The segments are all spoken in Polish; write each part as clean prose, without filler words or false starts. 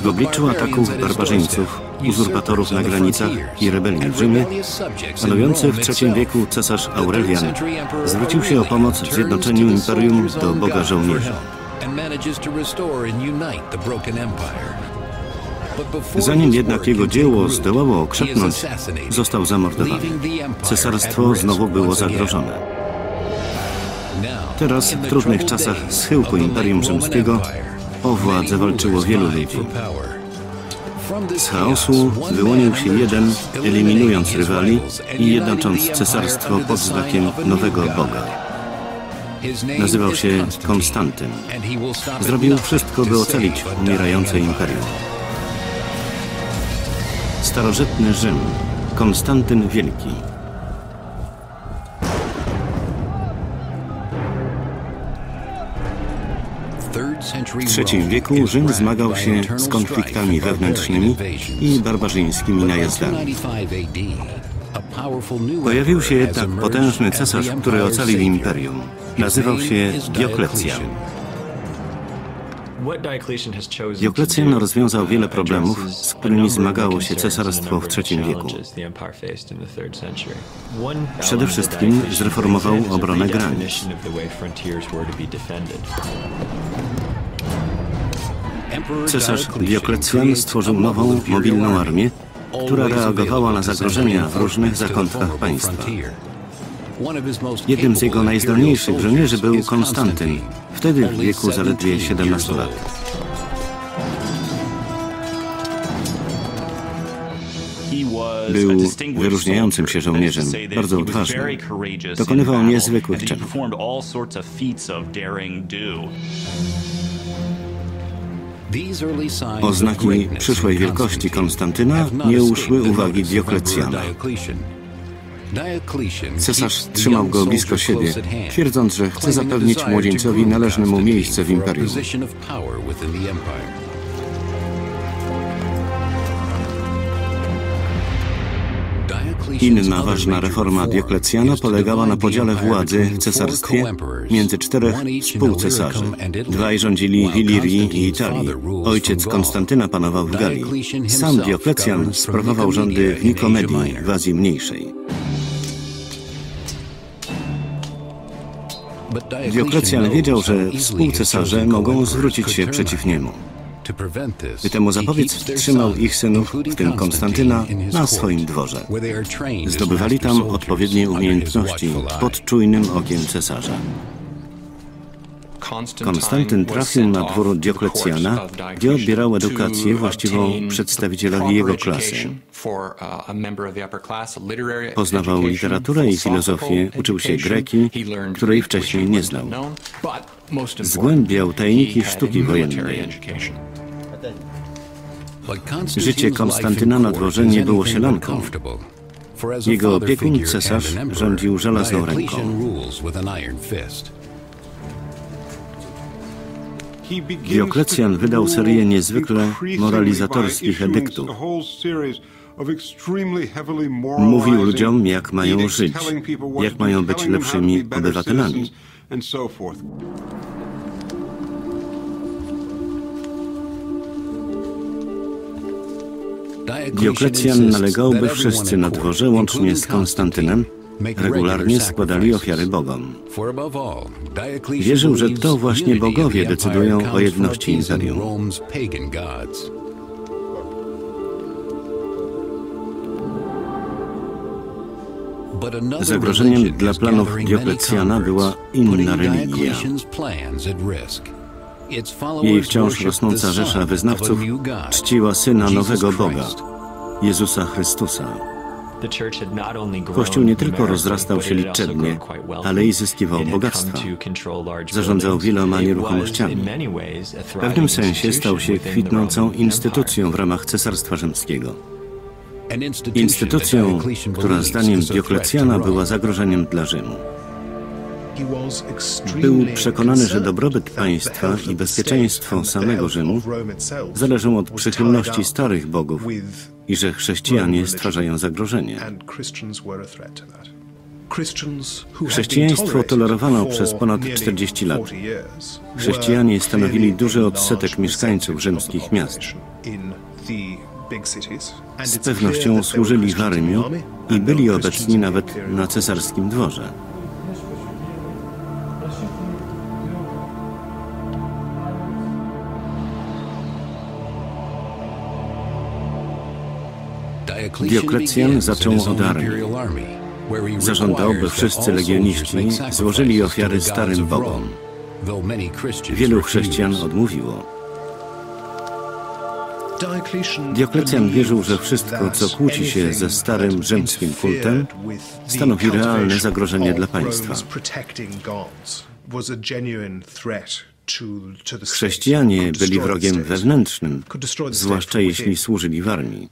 W obliczu ataków barbarzyńców, uzurpatorów na granicach i rebelii w Rzymie, panujący w III wieku cesarz Aurelian zwrócił się o pomoc w zjednoczeniu imperium do Boga żołnierza. Zanim jednak jego dzieło zdołało okrzepnąć, został zamordowany. Cesarstwo znowu było zagrożone. Teraz, w trudnych czasach schyłku Imperium Rzymskiego, o władzę walczyło wielu ludzi. Z chaosu wyłonił się jeden, eliminując rywali i jednocząc cesarstwo pod znakiem nowego Boga. Nazywał się Konstantyn. Zrobił wszystko, by ocalić umierające imperium. Starożytny Rzym. Konstantyn Wielki. W III wieku Rzym zmagał się z konfliktami wewnętrznymi i barbarzyńskimi najazdami. Pojawił się jednak potężny cesarz, który ocalił imperium. Nazywał się Dioklecjan. Dioklecjan rozwiązał wiele problemów, z którymi zmagało się cesarstwo w III wieku. Przede wszystkim zreformował obronę granic. Cesarz Dioklecjan stworzył nową, mobilną armię, która reagowała na zagrożenia w różnych zakątkach państwa. Jednym z jego najzdolniejszych żołnierzy był Konstantyn, wtedy w wieku zaledwie 17 lat. Był wyróżniającym się żołnierzem, bardzo odważnym. Dokonywał niezwykłych czynów. Oznaki przyszłej wielkości Konstantyna nie uszły uwagi Dioklecjana. Cesarz trzymał go blisko siebie, twierdząc, że chce zapewnić młodzieńcowi należne mu miejsce w imperium. Inna ważna reforma Dioklecjana polegała na podziale władzy w cesarstwie między 4 współcesarzy. Dwaj rządzili w Ilirii i Italii. Ojciec Konstantyna panował w Galii. Sam Dioklecjan sprawował rządy w Nikomedii, w Azji Mniejszej. Dioklecjan wiedział, że współcesarze mogą zwrócić się przeciw niemu. By temu zapobiec, trzymał ich synów, w tym Konstantyna, na swoim dworze. Zdobywali tam odpowiednie umiejętności pod czujnym okiem cesarza. Konstantyn trafił na dwór Dioklecjana, gdzie odbierał edukację właściwą przedstawicielowi jego klasy. Poznawał literaturę i filozofię, uczył się greki, której wcześniej nie znał. Zgłębiał tajniki sztuki wojennej. Życie Konstantyna na dworze nie było sielanką. Jego opiekun, cesarz, rządził żelazną ręką. Dioklecjan wydał serię niezwykle moralizatorskich edyktów. Mówił ludziom, jak mają żyć, jak mają być lepszymi obywatelami. Dioklecjan nalegał, by wszyscy na dworze, łącznie z Konstantynem, regularnie składali ofiary bogom. Wierzył, że to właśnie bogowie decydują o jedności imperium. Zagrożeniem dla planów Dioklecjana była inna religia. Jej wciąż rosnąca rzesza wyznawców czciła syna nowego Boga, Jezusa Chrystusa. Kościół nie tylko rozrastał się liczebnie, ale i zyskiwał bogactwa. Zarządzał wieloma nieruchomościami. W pewnym sensie stał się kwitnącą instytucją w ramach Cesarstwa Rzymskiego. Instytucją, która zdaniem Dioklecjana była zagrożeniem dla Rzymu. Był przekonany, że dobrobyt państwa i bezpieczeństwo samego Rzymu zależą od przychylności starych bogów i że chrześcijanie stwarzają zagrożenie. Chrześcijaństwo tolerowano przez ponad 40 lat. Chrześcijanie stanowili duży odsetek mieszkańców rzymskich miast. Z pewnością służyli w armii i byli obecni nawet na cesarskim dworze. Dioklecjan zaczął od armii. Zażądał, by wszyscy legioniści złożyli ofiary starym bogom. Wielu chrześcijan odmówiło. Dioklecjan wierzył, że wszystko, co kłóci się ze starym rzymskim kultem, stanowi realne zagrożenie dla państwa. Chrześcijanie byli wrogiem wewnętrznym, zwłaszcza jeśli służyli w armii.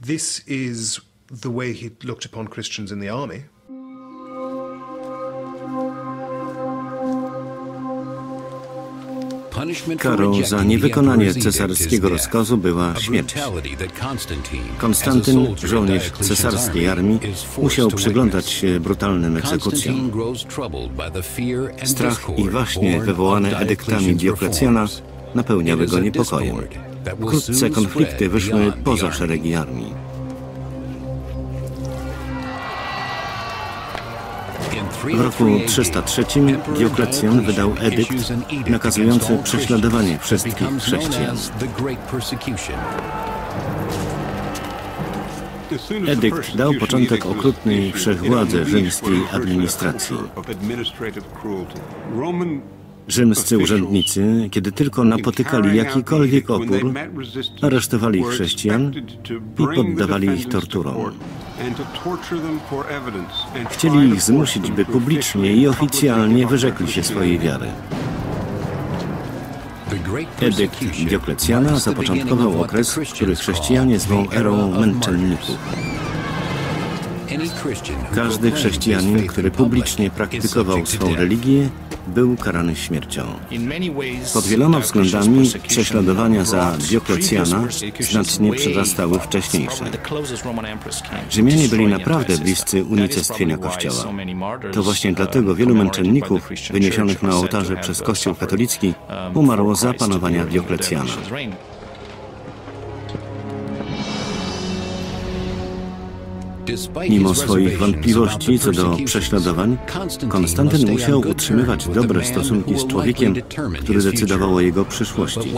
Karą za niewykonanie cesarskiego rozkazu była śmierć. Konstantyn, żołnierz cesarskiej armii, musiał przyglądać się brutalnym egzekucjom. Strach i waśnie wywołane edyktami Dioklecjana napełniały go niepokojem. Wkrótce konflikty wyszły poza szeregi armii. W roku 303 Dioklecjan wydał edykt nakazujący prześladowanie wszystkich chrześcijan. Edykt dał początek okrutnej wszechwładzy rzymskiej administracji. Rzymscy urzędnicy, kiedy tylko napotykali jakikolwiek opór, aresztowali chrześcijan i poddawali ich torturom. Chcieli ich zmusić, by publicznie i oficjalnie wyrzekli się swojej wiary. Edykt Dioklecjana zapoczątkował okres, który chrześcijanie zwą erą męczenników. Każdy chrześcijanin, który publicznie praktykował swą religię, był karany śmiercią. Pod wieloma względami prześladowania za Dioklecjana znacznie przerastały wcześniejsze. Rzymianie byli naprawdę bliscy unicestwienia Kościoła. To właśnie dlatego wielu męczenników wyniesionych na ołtarze przez Kościół katolicki umarło za panowania Dioklecjana. Mimo swoich wątpliwości co do prześladowań, Konstantyn musiał utrzymywać dobre stosunki z człowiekiem, który decydował o jego przyszłości.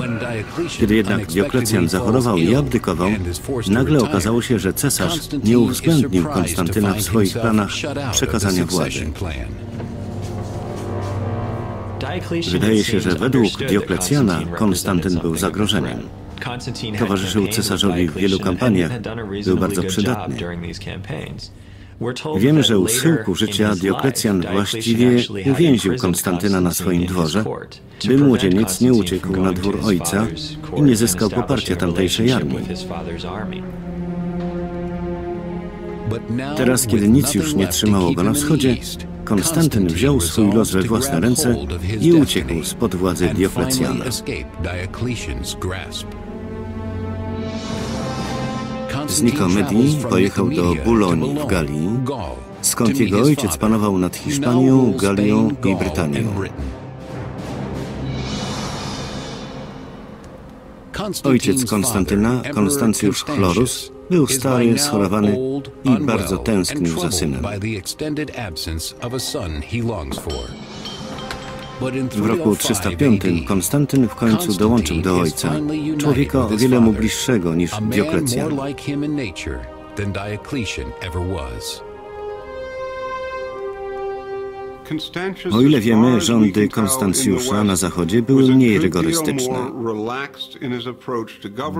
Kiedy jednak Dioklecjan zachorował i abdykował, nagle okazało się, że cesarz nie uwzględnił Konstantyna w swoich planach przekazania władzy. Wydaje się, że według Dioklecjana Konstantyn był zagrożeniem. Towarzyszył cesarzowi w wielu kampaniach, był bardzo przydatny. Wiemy, że u schyłku życia Dioklecjan właściwie uwięził Konstantyna na swoim dworze, by młodzieniec nie uciekł na dwór ojca i nie zyskał poparcia tamtejszej armii. Teraz, kiedy nic już nie trzymało go na wschodzie, Konstantyn wziął swój los we własne ręce i uciekł spod władzy Dioklecjana. Z Nikomedii pojechał do Bulonii w Galii, skąd jego ojciec panował nad Hiszpanią, Galią i Brytanią. Ojciec Konstantyna, Konstancjusz Chlorus, był stary, schorowany i bardzo tęsknił za synem. W roku 305 Konstantyn w końcu dołączył do ojca, człowieka o wiele mu bliższego niż Dioklecjan. O ile wiemy, rządy Konstancjusza na zachodzie były mniej rygorystyczne.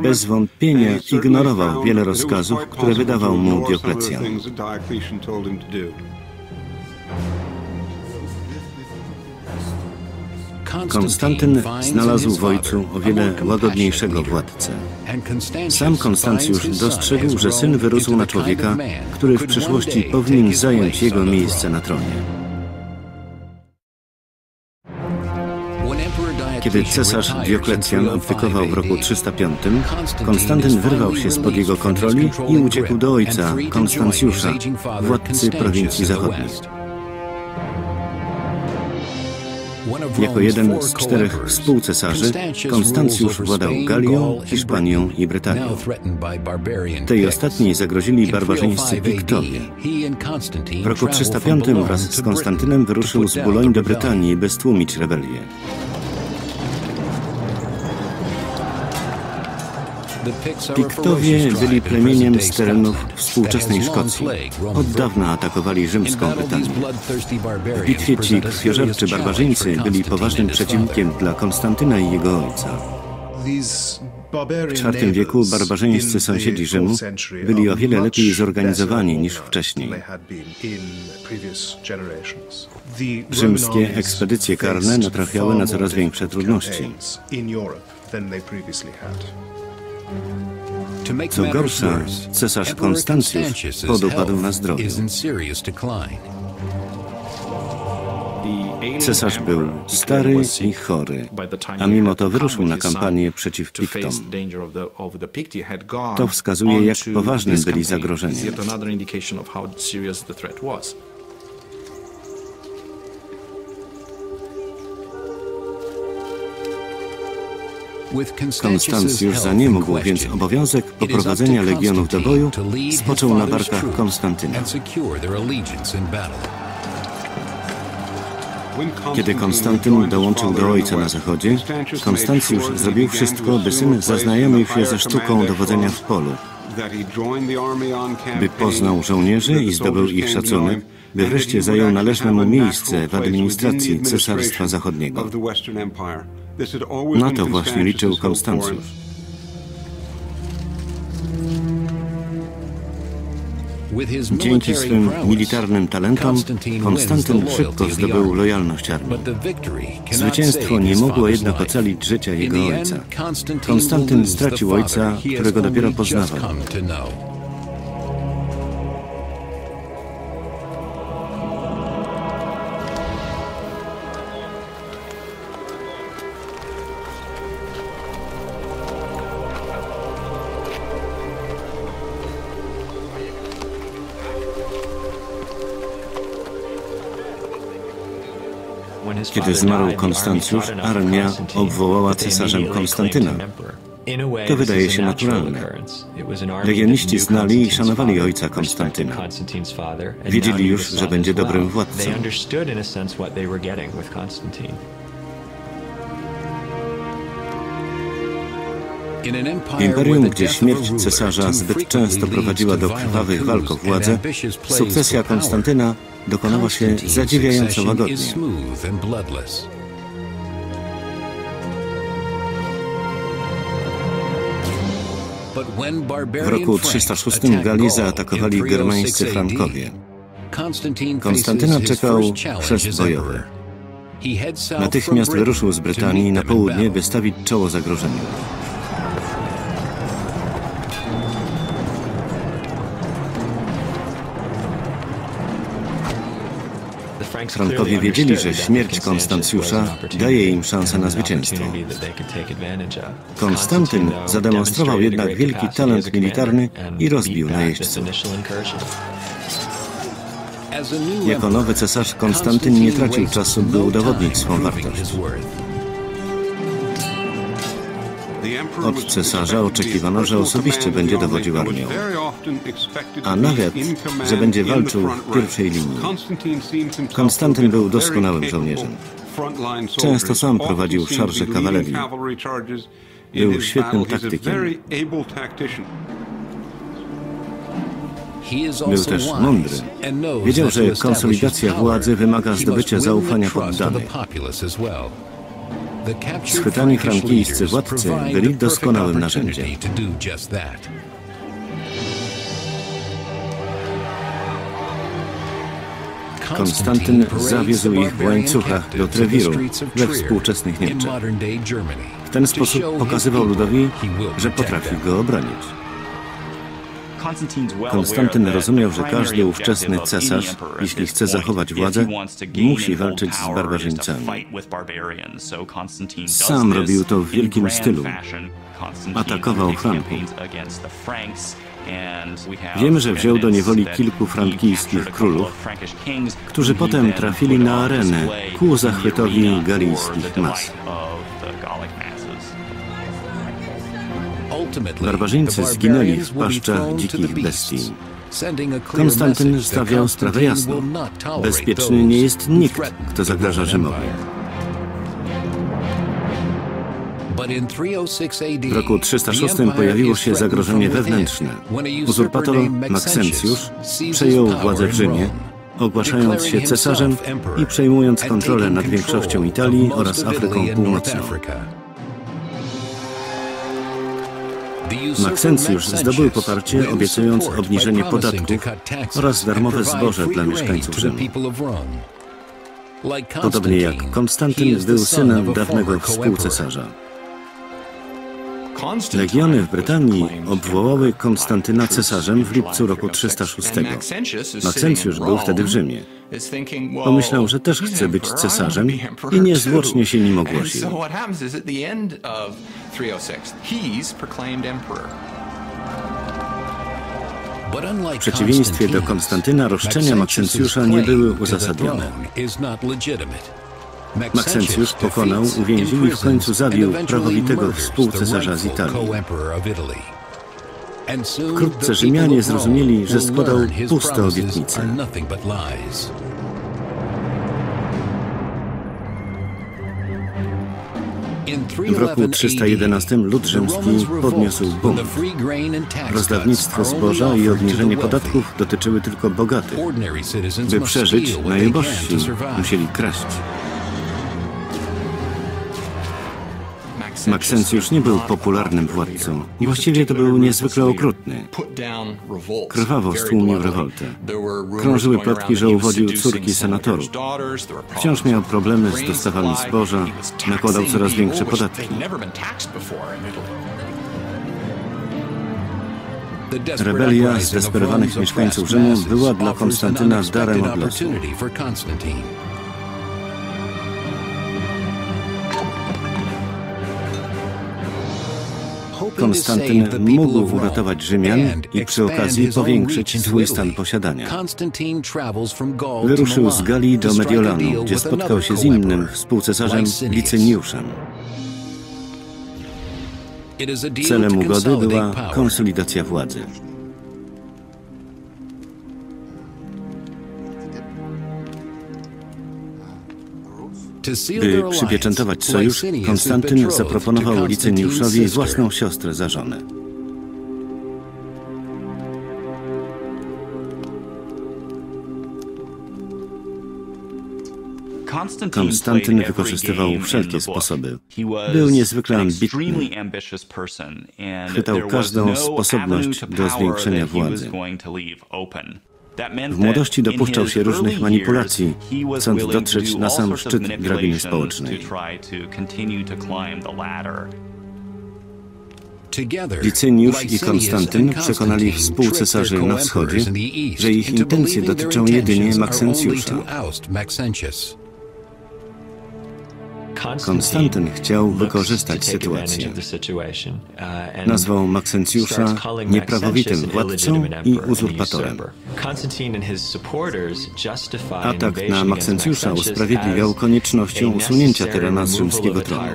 Bez wątpienia ignorował wiele rozkazów, które wydawał mu Dioklecjan. Konstantyn znalazł w ojcu o wiele łagodniejszego władcę. Sam Konstancjusz dostrzegł, że syn wyrósł na człowieka, który w przyszłości powinien zająć jego miejsce na tronie. Kiedy cesarz Dioklecjan abdykował w roku 305, Konstantyn wyrwał się spod jego kontroli i uciekł do ojca, Konstancjusza, władcy prowincji zachodniej. Jako jeden z 4 współcesarzy, Konstancjusz władał Galią, Hiszpanią i Brytanią. Tej ostatniej zagrozili barbarzyńscy Piktowie. W roku 305 wraz z Konstantynem wyruszył z Boulogne do Brytanii, by stłumić rebelię. Piktowie byli plemieniem z terenów współczesnej Szkocji. Od dawna atakowali rzymską Brytanię. W bitwie ci krwiożerczy barbarzyńcy byli poważnym przeciwnikiem dla Konstantyna i jego ojca. W IV wieku barbarzyńscy sąsiedzi Rzymu byli o wiele lepiej zorganizowani niż wcześniej. Rzymskie ekspedycje karne natrafiały na coraz większe trudności. Co gorsza, cesarz Konstancjusz podupadł na zdrowiu. Cesarz był stary i chory, a mimo to wyruszył na kampanię przeciw Piktom. To wskazuje, jak poważnym byli zagrożeniem. Konstancjusz zaniemógł, więc obowiązek poprowadzenia legionów do boju spoczął na barkach Konstantyna. Kiedy Konstantyn dołączył do ojca na zachodzie, Konstancjusz zrobił wszystko, by syn zaznajomił się ze sztuką dowodzenia w polu, by poznał żołnierzy i zdobył ich szacunek, by wreszcie zajął należne mu miejsce w administracji Cesarstwa Zachodniego. Na to właśnie liczył Konstancjusz. Dzięki swym militarnym talentom Konstantyn szybko zdobył lojalność armii. Zwycięstwo nie mogło jednak ocalić życia jego ojca. Konstantyn stracił ojca, którego dopiero poznawał. Kiedy zmarł Konstancjusz, armia obwołała cesarzem Konstantyna. To wydaje się naturalne. Legioniści znali i szanowali ojca Konstantyna. Wiedzieli już, że będzie dobrym władcą. W imperium, gdzie śmierć cesarza zbyt często prowadziła do krwawych walk o władzę, sukcesja Konstantyna dokonała się zadziwiająco łagodnie. W roku 306 Galii zaatakowali germańscy Frankowie. Konstantyna czekał chrzest bojowy. Natychmiast wyruszył z Brytanii na południe, by stawić czoło zagrożeniu. Frankowie wiedzieli, że śmierć Konstancjusza daje im szansę na zwycięstwo. Konstantyn zademonstrował jednak wielki talent militarny i rozbił najeźdźców. Jako nowy cesarz Konstantyn nie tracił czasu, by udowodnić swą wartość. Od cesarza oczekiwano, że osobiście będzie dowodził armią, a nawet, że będzie walczył w pierwszej linii. Konstantyn był doskonałym żołnierzem. Często sam prowadził szarże kawalerii. Był świetnym taktykiem. Był też mądry. Wiedział, że konsolidacja władzy wymaga zdobycia zaufania poddanych. Schwytani frankijscy władcy byli doskonałym narzędziem. Konstantyn zawiózł ich w łańcuchach do Trewiru we współczesnych Niemczech. W ten sposób pokazywał ludowi, że potrafi go obronić. Konstantyn rozumiał, że każdy ówczesny cesarz, jeśli chce zachować władzę, musi walczyć z barbarzyńcami. Sam robił to w wielkim stylu. Atakował Franków. Wiemy, że wziął do niewoli kilku frankijskich królów, którzy potem trafili na arenę ku zachwytowi galijskich mas. Barbarzyńcy zginęli w paszczach dzikich bestii. Konstantyn stawiał sprawę jasno. Bezpieczny nie jest nikt, kto zagraża Rzymowi. W roku 306 pojawiło się zagrożenie wewnętrzne. Uzurpator Maksencjusz przejął władzę w Rzymie, ogłaszając się cesarzem i przejmując kontrolę nad większością Italii oraz Afryką Północną. Maksencjusz zdobył poparcie, obiecując obniżenie podatków oraz darmowe zboże dla mieszkańców Rzymu. Podobnie jak Konstantyn był synem dawnego współcesarza. Legiony w Brytanii obwołały Konstantyna cesarzem w lipcu roku 306. Maksencjusz był wtedy w Rzymie. Pomyślał, że też chce być cesarzem i niezwłocznie się nim ogłosił. W przeciwieństwie do Konstantyna roszczenia Maksencjusza nie były uzasadnione. Maksencjusz pokonał, uwięził i w końcu zabił prawowitego współcesarza z Italii. Wkrótce Rzymianie zrozumieli, że składał puste obietnice. W roku 311 lud rzymski podniósł bunt. Rozdawnictwo zboża i obniżenie podatków dotyczyły tylko bogatych. By przeżyć, najubożsi musieli kraść. Maksencjusz nie był popularnym władcą. Właściwie to był niezwykle okrutny. Krwawo stłumił rewoltę. Krążyły plotki, że uwodził córki senatorów. Wciąż miał problemy z dostawami zboża, nakładał coraz większe podatki. Rebelia zdesperowanych mieszkańców Rzymu była dla Konstantyna darem od losu. Konstantyn mógł uratować Rzymian i przy okazji powiększyć swój stan posiadania. Wyruszył z Galii do Mediolanu, gdzie spotkał się z innym współcesarzem Licyniuszem. Celem ugody była konsolidacja władzy. By przypieczętować sojusz, Konstantyn zaproponował Licyniuszowi własną siostrę za żonę. Konstantyn wykorzystywał wszelkie sposoby. Był niezwykle ambitny. Chwytał każdą sposobność do zwiększenia władzy. W młodości dopuszczał się różnych manipulacji, chcąc dotrzeć na sam szczyt drabiny społecznej. Licyniusz i Konstantyn przekonali współcesarzy na wschodzie, że ich intencje dotyczą jedynie Maksencjusza. Konstantyn chciał wykorzystać sytuację. Nazwał Maksencjusza nieprawowitym władcą i uzurpatorem. Atak na Maksencjusza usprawiedliwiał koniecznością usunięcia tyrana z rzymskiego tronu.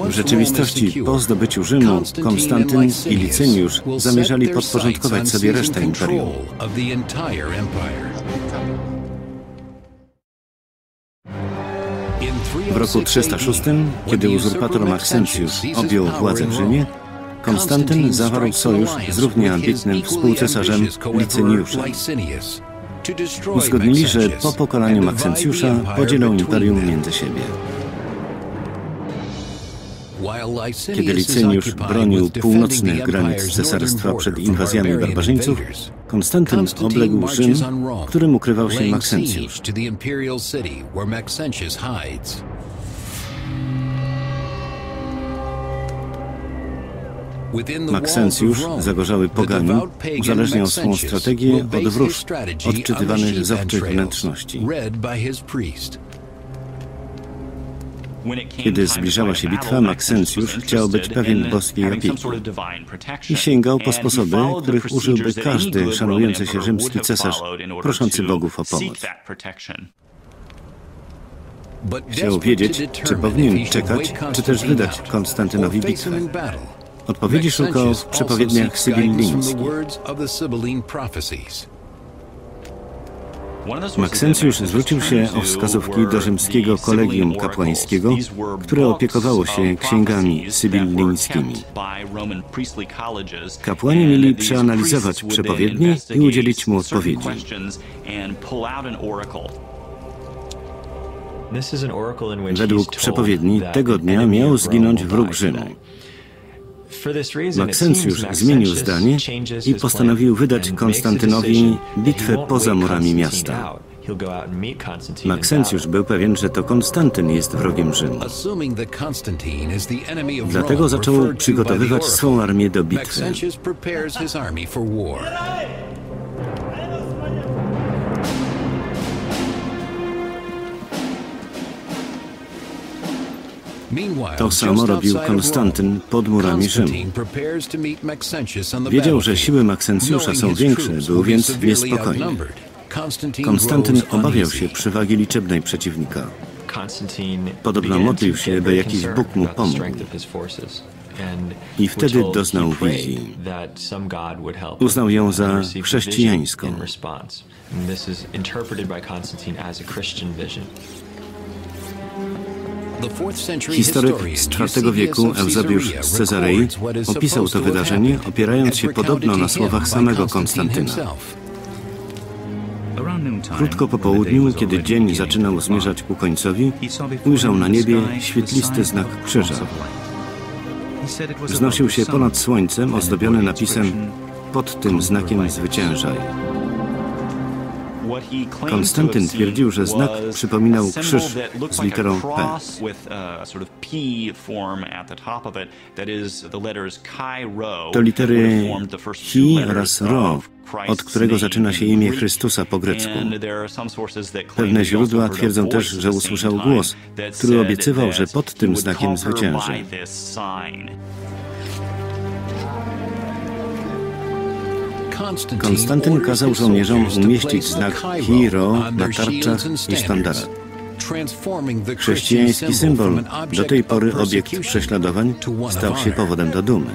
W rzeczywistości po zdobyciu Rzymu Konstantyn i Licyniusz zamierzali podporządkować sobie resztę imperium. W roku 306, kiedy uzurpator Maksencjusz objął władzę w Rzymie, Konstantyn zawarł sojusz z równie ambitnym współcesarzem Licyniuszem. Uzgodnili, że po pokonaniu Maksencjusza podzielą imperium między siebie. Kiedy Licyniusz bronił północnych granic cesarstwa przed inwazjami barbarzyńców, Konstantyn obległ Rzym, w którym ukrywał się Maksencjusz. Maksencjusz, zagorzały poganin, uzależniał swą strategię od wróżb, odczytywanych z owczych wnętrzności. Kiedy zbliżała się bitwa, Maksencjusz chciał być pewien boskiej opieki i sięgał po sposoby, których użyłby każdy szanujący się rzymski cesarz, proszący bogów o pomoc. Chciał wiedzieć, czy powinien czekać, czy też wydać Konstantynowi bitwę. Odpowiedzi szukał w przepowiedniach sybyllińskich. Maksencjusz zwrócił się o wskazówki do rzymskiego kolegium kapłańskiego, które opiekowało się księgami sybyllińskimi. Kapłani mieli przeanalizować przepowiednie i udzielić mu odpowiedzi. Według przepowiedni tego dnia miał zginąć wróg Rzymu. Maksencjusz zmienił zdanie i postanowił wydać Konstantynowi bitwę poza murami miasta. Maksencjusz był pewien, że to Konstantyn jest wrogiem Rzymu. Dlatego zaczął przygotowywać swą armię do bitwy. To samo robił Konstantyn pod murami Rzymu. Wiedział, że siły Maksencjusza są większe, był więc niespokojny. Konstantyn obawiał się przewagi liczebnej przeciwnika. Podobno modlił się, by jakiś Bóg mu pomógł. I wtedy doznał wizji. Uznał ją za chrześcijańską. Historyk z IV wieku Eusebiusz z Cezarei opisał to wydarzenie, opierając się podobno na słowach samego Konstantyna. Krótko po południu, kiedy dzień zaczynał zmierzać ku końcowi, ujrzał na niebie świetlisty znak krzyża. Wznosił się ponad słońcem, ozdobiony napisem „Pod tym znakiem zwyciężaj”. Konstantyn twierdził, że znak przypominał krzyż z literą P. To litery Chi oraz Ro, od którego zaczyna się imię Chrystusa po grecku. Pewne źródła twierdzą też, że usłyszał głos, który obiecywał, że pod tym znakiem zwycięży. Konstantyn kazał żołnierzom umieścić znak Chi-Ro na tarczach i sztandarach. Chrześcijański symbol, do tej pory obiekt prześladowań, stał się powodem do dumy.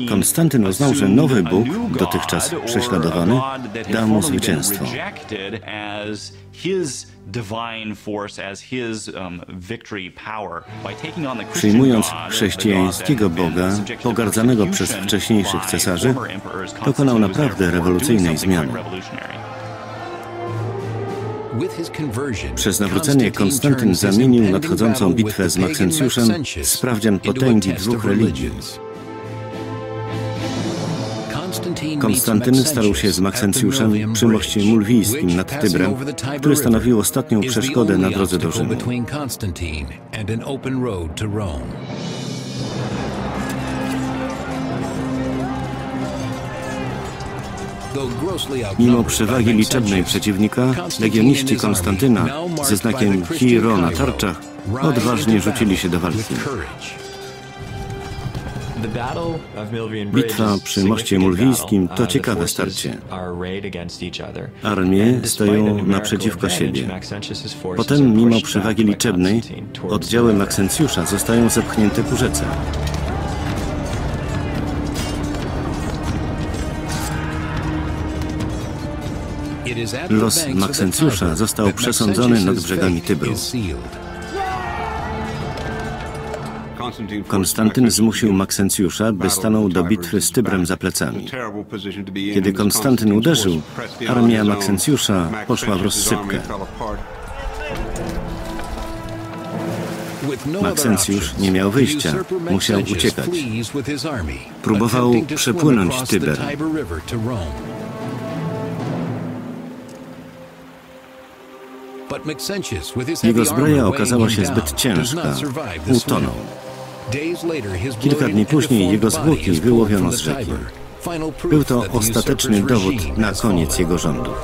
Konstantyn uznał, że nowy Bóg, dotychczas prześladowany, da mu zwycięstwo. Przyjmując chrześcijańskiego Boga, pogardzanego przez wcześniejszych cesarzy, dokonał naprawdę rewolucyjnej zmiany. Przez nawrócenie Konstantyn zamienił nadchodzącą bitwę z Maksencjuszem w sprawdzian potęgi dwóch religii. Konstantyn starł się z Maksencjuszem przy moście mulwijskim nad Tybrem, który stanowił ostatnią przeszkodę na drodze do Rzymu. Mimo przewagi liczebnej przeciwnika, legioniści Konstantyna ze znakiem Chi-Ro na tarczach odważnie rzucili się do walki. Bitwa przy moście mulwijskim to ciekawe starcie. Armie stoją naprzeciwko siebie. Potem, mimo przewagi liczebnej, oddziały Maksencjusza zostają zepchnięte ku rzece. Los Maksencjusza został przesądzony nad brzegami Tybru. Konstantyn zmusił Maksencjusza, by stanął do bitwy z Tybrem za plecami. Kiedy Konstantyn uderzył, armia Maksencjusza poszła w rozsypkę. Maksencjusz nie miał wyjścia, musiał uciekać. Próbował przepłynąć Tyber. Jego zbroja okazała się zbyt ciężka. Utonął. Kilka dni później jego zwłoki wyłowiono z rzeki. Był to ostateczny dowód na koniec jego rządów.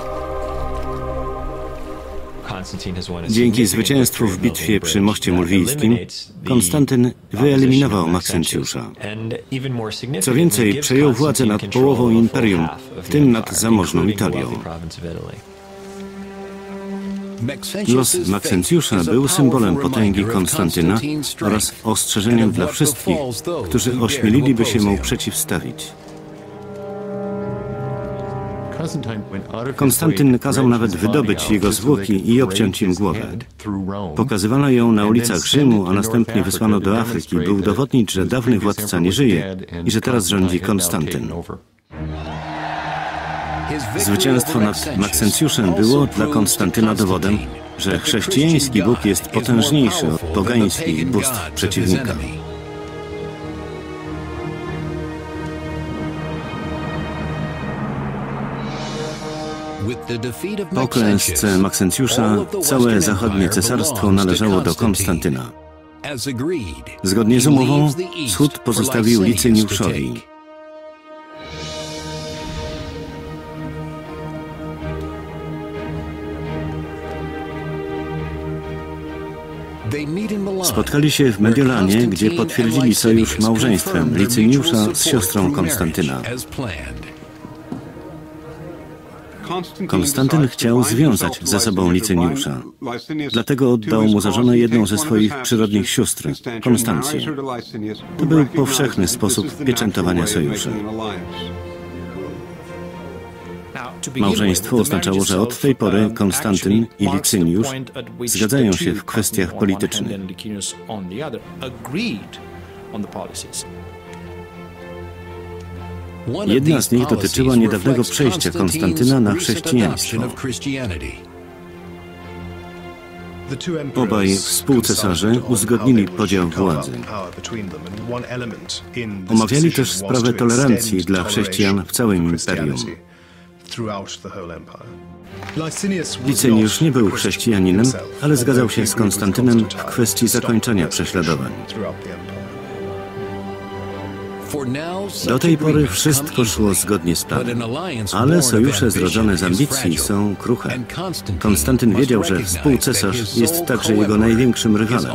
Dzięki zwycięstwu w bitwie przy moście mulwijskim Konstantyn wyeliminował Maksencjusza. Co więcej, przejął władzę nad połową imperium, w tym nad zamożną Italią. Los Maksencjusza był symbolem potęgi Konstantyna oraz ostrzeżeniem dla wszystkich, którzy ośmieliliby się mu przeciwstawić. Konstantyn kazał nawet wydobyć jego zwłoki i obciąć im głowę. Pokazywano ją na ulicach Rzymu, a następnie wysłano do Afryki, by udowodnić, że dawny władca nie żyje i że teraz rządzi Konstantyn. Zwycięstwo nad Maksencjuszem było dla Konstantyna dowodem, że chrześcijański Bóg jest potężniejszy od pogańskich bóstw przeciwnika. Po klęsce Maksencjusza całe zachodnie cesarstwo należało do Konstantyna. Zgodnie z umową wschód pozostawił Licyniuszowi. Spotkali się w Mediolanie, gdzie potwierdzili sojusz małżeństwem Licyniusza z siostrą Konstantyna. Konstantyn chciał związać ze sobą Licyniusza. Dlatego oddał mu za żonę jedną ze swoich przyrodnich sióstr, Konstancję. To był powszechny sposób pieczętowania sojuszu. Małżeństwo oznaczało, że od tej pory Konstantyn i Licyniusz zgadzają się w kwestiach politycznych. Jedna z nich dotyczyła niedawnego przejścia Konstantyna na chrześcijaństwo. Obaj współcesarze uzgodnili podział władzy. Omawiali też sprawę tolerancji dla chrześcijan w całym imperium. Licyniusz nie był chrześcijaninem, ale zgadzał się z Konstantynem w kwestii zakończenia prześladowań. Do tej pory wszystko szło zgodnie z planem, ale sojusze zrodzone z ambicji są kruche. Konstantyn wiedział, że współcesarz jest także jego największym rywalem.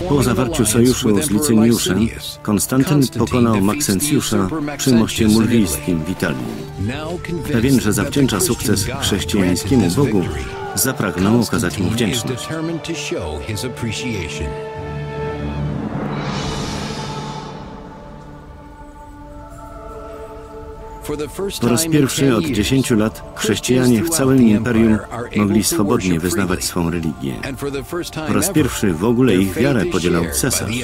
Po zawarciu sojuszu z Licyniuszem, Konstantyn pokonał Maksencjusza przy moście mulwijskim w Italii. Pewien, że zawdzięcza sukces chrześcijańskiemu Bogu, zapragnął okazać mu wdzięczność. Po raz pierwszy od 10 lat chrześcijanie w całym imperium mogli swobodnie wyznawać swą religię. Po raz pierwszy w ogóle ich wiarę podzielał cesarz.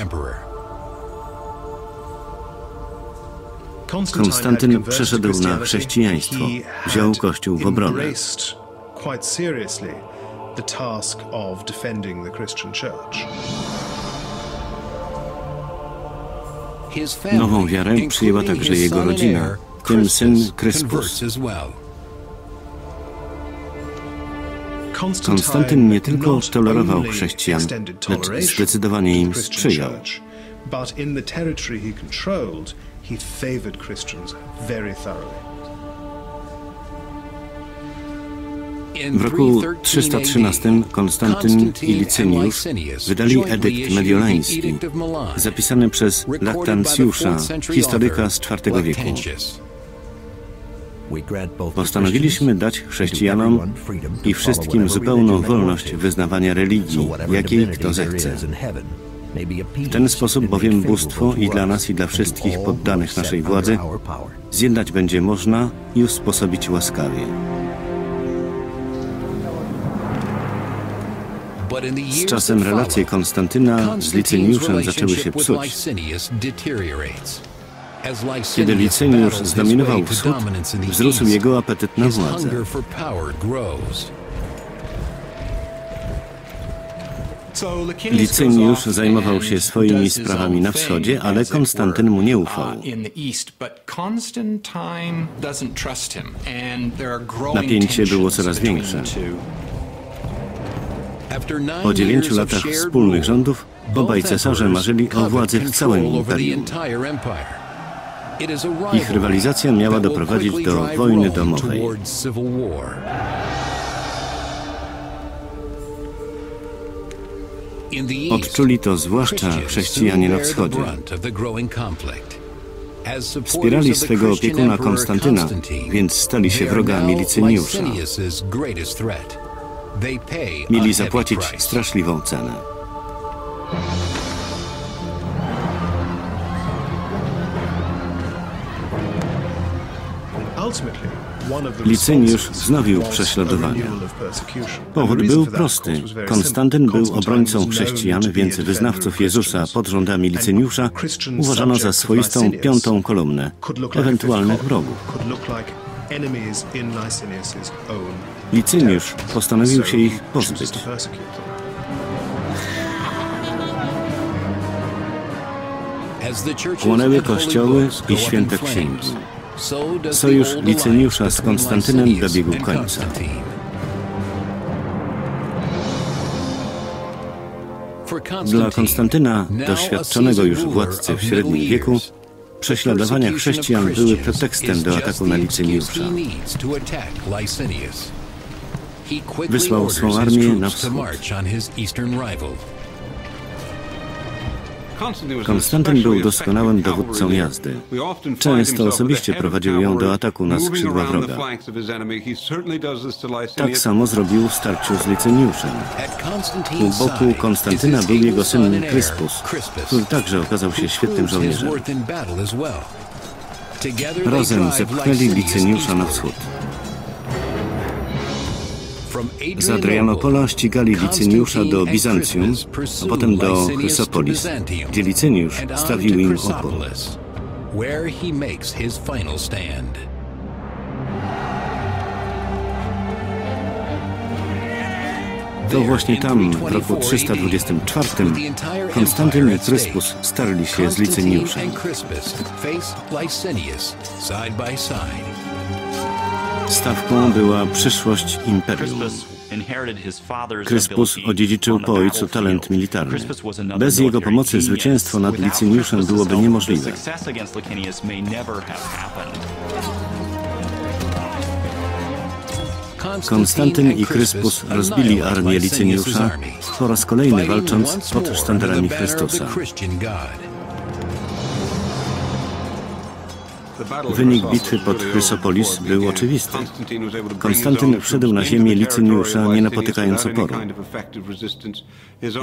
Konstantyn przeszedł na chrześcijaństwo, wziął Kościół w obronę. Nową wiarę przyjęła także jego rodzina, w tym syn Kryspus. Konstantyn nie tylko tolerował chrześcijan, lecz zdecydowanie im sprzyjał. W roku 313 Konstantyn i Licyniusz wydali edykt mediolański, zapisany przez Lactantiusza, historyka z IV wieku. Postanowiliśmy dać chrześcijanom i wszystkim zupełną wolność wyznawania religii, jakiej kto zechce. W ten sposób bowiem bóstwo i dla nas, i dla wszystkich poddanych naszej władzy zjednać będzie można i usposobić łaskawie. Z czasem relacje Konstantyna z Licyniuszem zaczęły się psuć. Kiedy Licyniusz zdominował wschód, wzrósł jego apetyt na władzę. Licyniusz zajmował się swoimi sprawami na wschodzie, ale Konstantyn mu nie ufał. Napięcie było coraz większe. Po 9 latach wspólnych rządów obaj cesarze marzyli o władzy w całym imperium. Ich rywalizacja miała doprowadzić do wojny domowej. Odczuli to zwłaszcza chrześcijanie na wschodzie. Wspierali swego opiekuna Konstantyna, więc stali się wrogami Licyniusza. Mieli zapłacić straszliwą cenę. Licyniusz wznowił prześladowania. Powód był prosty. Konstantyn był obrońcą chrześcijan, więc wyznawców Jezusa pod rządami Licyniusza uważano za swoistą piątą kolumnę, ewentualnych wrogów. Licyniusz postanowił się ich pozbyć. Płonęły kościoły i święte księgi. Sojusz Licyniusza z Konstantynem dobiegł końca. Dla Konstantyna, doświadczonego już władcy w średnim wieku, prześladowania chrześcijan były pretekstem do ataku na Licyniusza. Wysłał swą armię na wschód. Konstantyn był doskonałym dowódcą jazdy. Często osobiście prowadził ją do ataku na skrzydła wroga. Tak samo zrobił w starciu z Licyniuszem. U boku Konstantyna był jego syn Chryspus, który także okazał się świetnym żołnierzem. Razem zepchnęli Licyniusza na wschód. Z Adrianopola ścigali Licyniusza do Bizancjum, a potem do Chrysopolis, gdzie Licyniusz stawił im opór. To właśnie tam, w roku 324, Konstantyn i Chryspus starli się z Licyniuszem. Stawką była przyszłość imperium. Chryspus odziedziczył po ojcu talent militarny. Bez jego pomocy zwycięstwo nad Licyniuszem byłoby niemożliwe. Konstantyn i Chryspus rozbili armię Licyniusza, po raz kolejny walcząc pod sztandarami Chrystusa. Wynik bitwy pod Chrysopolis był oczywisty. Konstantyn wszedł na ziemię Licyniusza, nie napotykając oporu.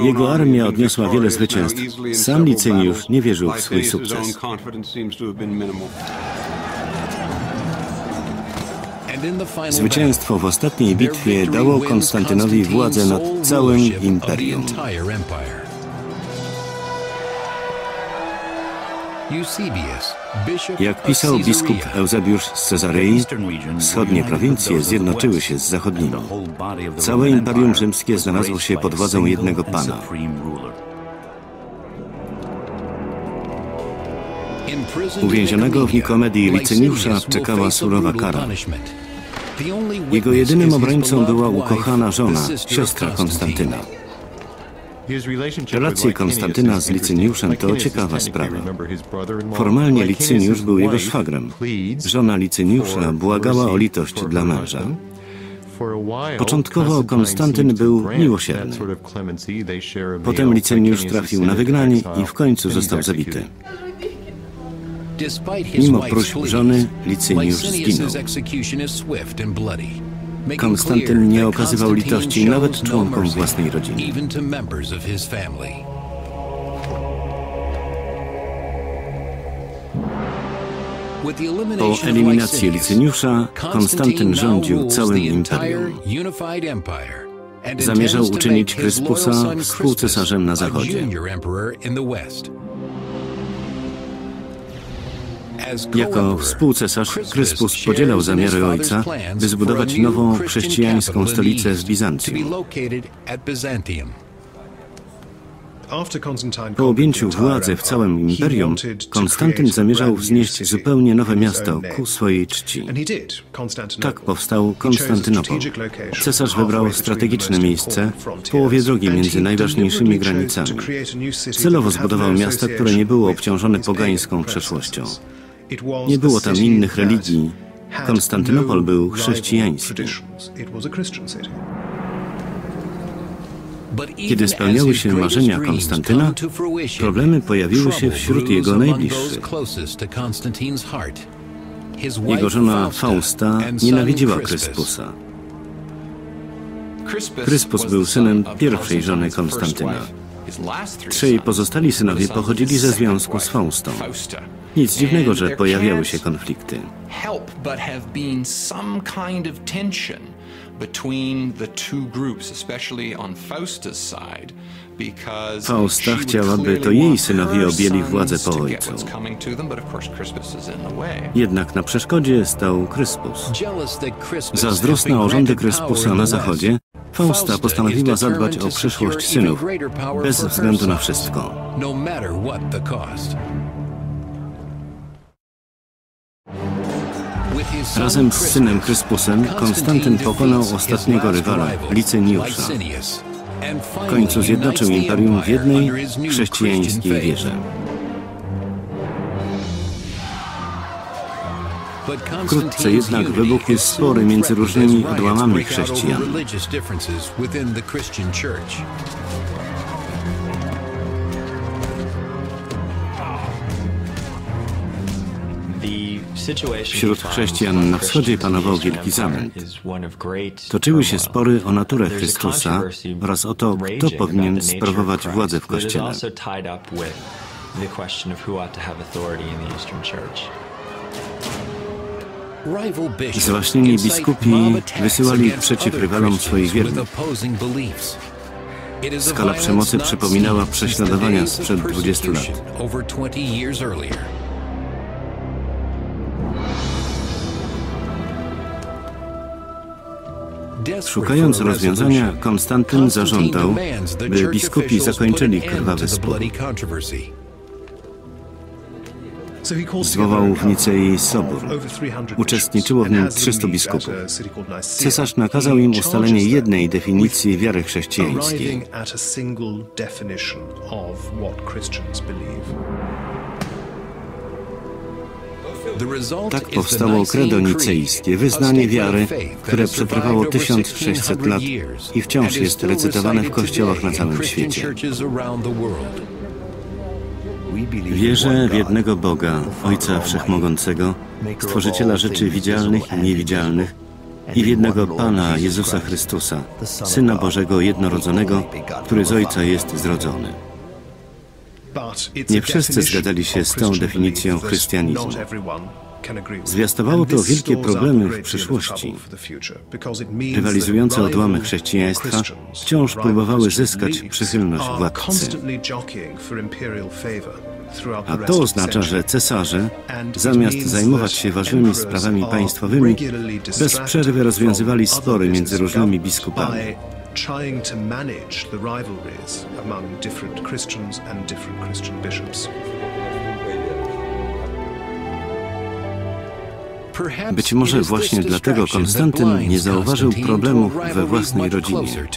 Jego armia odniosła wiele zwycięstw. Sam Licyniusz nie wierzył w swój sukces. Zwycięstwo w ostatniej bitwie dało Konstantynowi władzę nad całym imperium. Jak pisał biskup Eusebiusz z Cezarei, wschodnie prowincje zjednoczyły się z zachodnimi. Całe Imperium Rzymskie znalazło się pod władzą jednego pana. Uwięzionego w Nikomedii Licyniusza czekała surowa kara. Jego jedynym obrońcą była ukochana żona, siostra Konstantyna. Relacje Konstantyna z Licyniuszem to ciekawa sprawa. Formalnie Licyniusz był jego szwagrem. Żona Licyniusza błagała o litość dla męża. Początkowo Konstantyn był miłosierny. Potem Licyniusz trafił na wygnanie i w końcu został zabity. Mimo próśb żony, Licyniusz zginął. Konstantyn nie okazywał litości nawet członkom własnej rodziny. Po eliminacji Licyniusza Konstantyn rządził całym imperium. Zamierzał uczynić Chryspusa współcesarzem na zachodzie. Jako współcesarz Chryspus podzielał zamiary ojca, by zbudować nową chrześcijańską stolicę w Bizancjum. Po objęciu władzy w całym imperium, Konstantyn zamierzał wznieść zupełnie nowe miasto ku swojej czci. Tak powstał Konstantynopol. Cesarz wybrał strategiczne miejsce w połowie drogi między najważniejszymi granicami. Celowo zbudował miasto, które nie było obciążone pogańską przeszłością. Nie było tam innych religii. Konstantynopol był chrześcijański. Kiedy spełniały się marzenia Konstantyna, problemy pojawiły się wśród jego najbliższych. Jego żona Fausta nienawidziła Kryspusa. Kryspus był synem pierwszej żony Konstantyna. Trzej pozostali synowie pochodzili ze związku z Faustą. Nic dziwnego, że pojawiały się konflikty. Fausta chciała, by to jej synowie objęli władzę po ojcu. Jednak na przeszkodzie stał Kryspus. Zazdrosna o rządy Kryspusa na zachodzie, Fausta postanowiła zadbać o przyszłość synów, bez względu na wszystko. Razem z synem Kryspusem Konstantyn pokonał ostatniego rywala, Licyniusza. W końcu zjednoczył imperium w jednej chrześcijańskiej wierze. Wkrótce jednak wybuchły spory między różnymi odłamami chrześcijan. Wśród chrześcijan na wschodzie panował wielki zamęt. Toczyły się spory o naturę Chrystusa oraz o to, kto powinien sprawować władzę w Kościele. Zwaśnieni biskupi wysyłali przeciw rywalom swoich wiernych. Skala przemocy przypominała prześladowania sprzed 20 lat. Szukając rozwiązania, Konstantyn zażądał, by biskupi zakończyli krwawy spór. Zwołał w Nicei sobór. Uczestniczyło w nim 300 biskupów. Cesarz nakazał im ustalenie jednej definicji wiary chrześcijańskiej. Tak powstało credo nicejskie, wyznanie wiary, które przetrwało 1600 lat i wciąż jest recytowane w kościołach na całym świecie. Wierzę w jednego Boga, Ojca Wszechmogącego, Stworzyciela rzeczy widzialnych i niewidzialnych, i w jednego Pana Jezusa Chrystusa, Syna Bożego jednorodzonego, który z Ojca jest zrodzony. Nie wszyscy zgadzali się z tą definicją chrystianizmu. Zwiastowało to wielkie problemy w przyszłości. Rywalizujące odłamy chrześcijaństwa wciąż próbowały zyskać przychylność władcy. A to oznacza, że cesarze, zamiast zajmować się ważnymi sprawami państwowymi, bez przerwy rozwiązywali spory między różnymi biskupami. Trying to manage the rivalries among different Christians and different Christian bishops. Być może właśnie dlatego Konstantyn nie zauważył problemów we własnej rodzinie.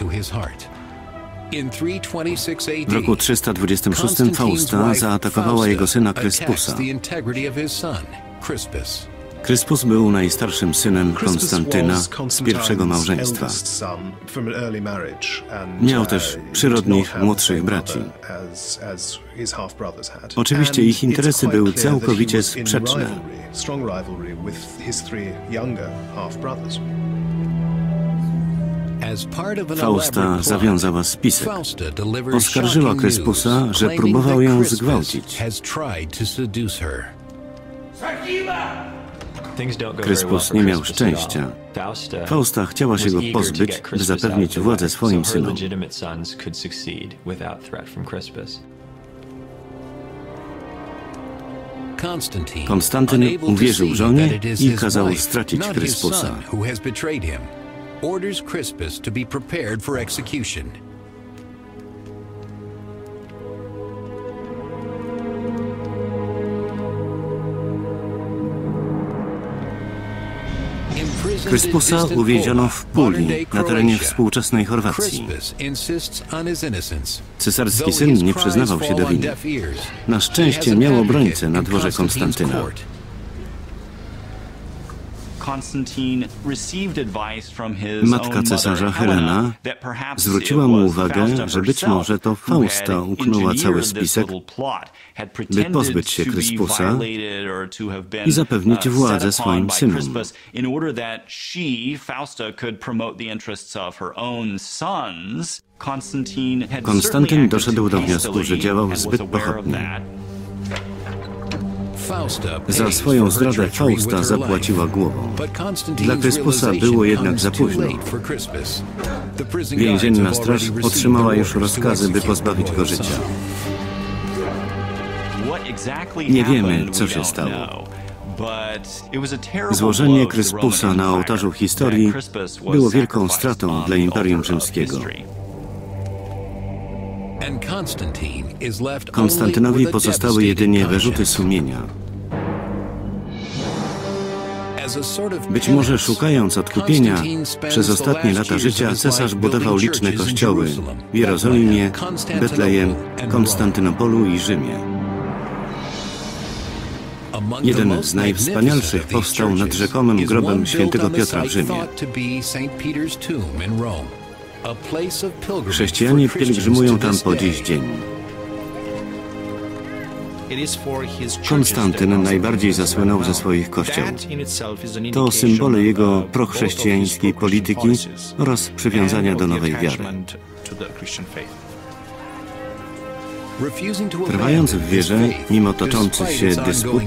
W roku 326 Fausta zaatakowała jego syna Kryspusa. Kryspus był najstarszym synem Konstantyna z pierwszego małżeństwa. Miał też przyrodnich młodszych braci. Oczywiście ich interesy były całkowicie sprzeczne. Fausta zawiązała spisek. Oskarżyła Kryspusa, że próbował ją zgwałcić. Kryspus nie miał szczęścia. Fausta chciała się go pozbyć, by zapewnić władzę swoim synom. Konstantyn uwierzył żonie i kazał stracić Kryspusa. Kryspusa uwięziono w Puli, na terenie współczesnej Chorwacji. Cesarski syn nie przyznawał się do winy. Na szczęście miał obrońcę na dworze Konstantyna. Matka cesarza Helena zwróciła mu uwagę, że być może to Fausta uknęła cały spisek, by pozbyć się Kryspusa i zapewnić władzę swoim synom. Konstantyn doszedł do wniosku, że działał zbyt pochopnie. Za swoją zdradę Fausta zapłaciła głową. Dla Kryspusa było jednak za późno. Więzienna straż otrzymała już rozkazy, by pozbawić go życia. Nie wiemy, co się stało. Złożenie Kryspusa na ołtarzu historii było wielką stratą dla Imperium Rzymskiego. Konstantynowi pozostały jedynie wyrzuty sumienia. Być może szukając odkupienia, przez ostatnie lata życia cesarz budował liczne kościoły w Jerozolimie, Betlejem, Konstantynopolu i Rzymie. Jeden z najwspanialszych powstał nad rzekomym grobem świętego Piotra w Rzymie. Chrześcijanie pielgrzymują tam po dziś dzień. Konstantyn najbardziej zasłynął ze swoich kościołów. To symbole jego prochrześcijańskiej polityki oraz przywiązania do nowej wiary. Trwając w wierze, mimo toczących się dysput,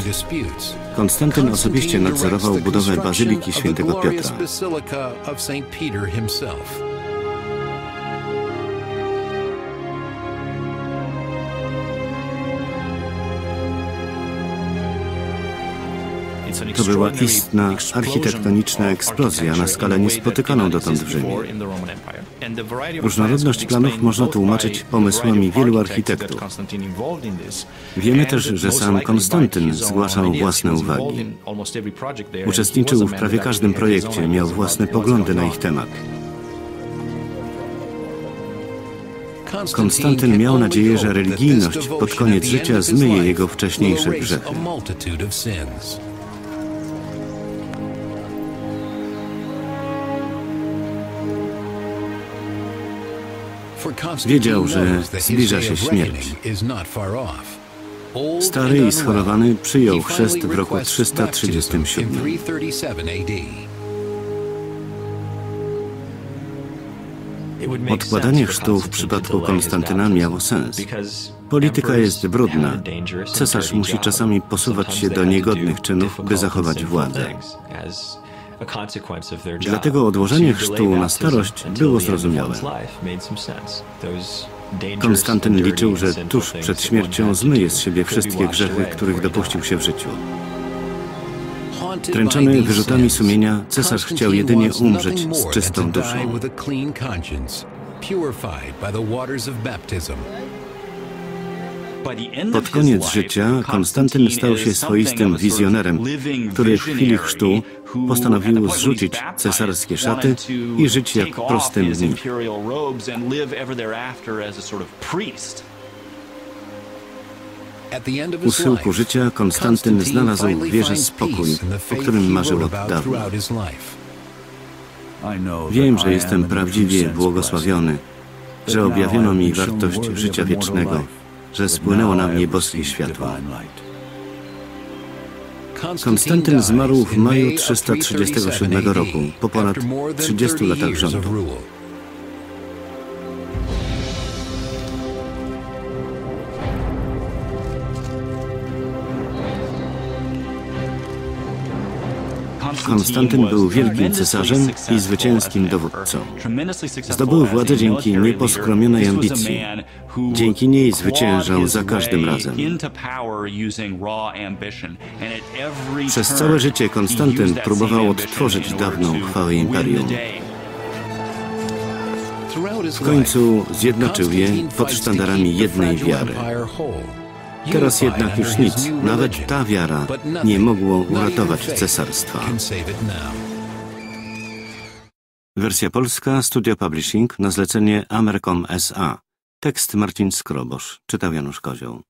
Konstantyn osobiście nadzorował budowę Bazyliki Świętego Piotra. To była istna architektoniczna eksplozja na skalę niespotykaną dotąd w Rzymie. Różnorodność planów można tłumaczyć pomysłami wielu architektów. Wiemy też, że sam Konstantyn zgłaszał własne uwagi. Uczestniczył w prawie każdym projekcie, miał własne poglądy na ich temat. Konstantyn miał nadzieję, że religijność pod koniec życia zmyje jego wcześniejsze grzechy. Wiedział, że zbliża się śmierć. Stary i schorowany przyjął chrzest w roku 337. Odkładanie chrztu w przypadku Konstantyna miało sens. Polityka jest brudna. Cesarz musi czasami posuwać się do niegodnych czynów, by zachować władzę. Dlatego odłożenie chrztu na starość było zrozumiałe. Konstantyn liczył, że tuż przed śmiercią zmyje z siebie wszystkie grzechy, których dopuścił się w życiu. Dręczony wyrzutami sumienia, cesarz chciał jedynie umrzeć z czystą duszą. Pod koniec życia Konstantyn stał się swoistym wizjonerem, który w chwili chrztu postanowił zrzucić cesarskie szaty i żyć jak prosty mnich. U schyłku życia Konstantyn znalazł w wierze spokój, o którym marzył od dawna. Wiem, że jestem prawdziwie błogosławiony, że objawiono mi wartość życia wiecznego, że spłynęło na mnie boskie światło. Konstantyn zmarł w maju 337 roku, po ponad 30 latach rządu. Konstantyn był wielkim cesarzem i zwycięskim dowódcą. Zdobył władzę dzięki nieposkromionej ambicji. Dzięki niej zwyciężał za każdym razem. Przez całe życie Konstantyn próbował odtworzyć dawną chwałę imperium. W końcu zjednoczył je pod sztandarami jednej wiary. Teraz jednak już nic, nawet ta wiara, nie mogło uratować cesarstwa. Wersja polska, Studio Publishing, na zlecenie Amercom S.A. Tekst Marcin Skrobosz, czytał Janusz Kozioł.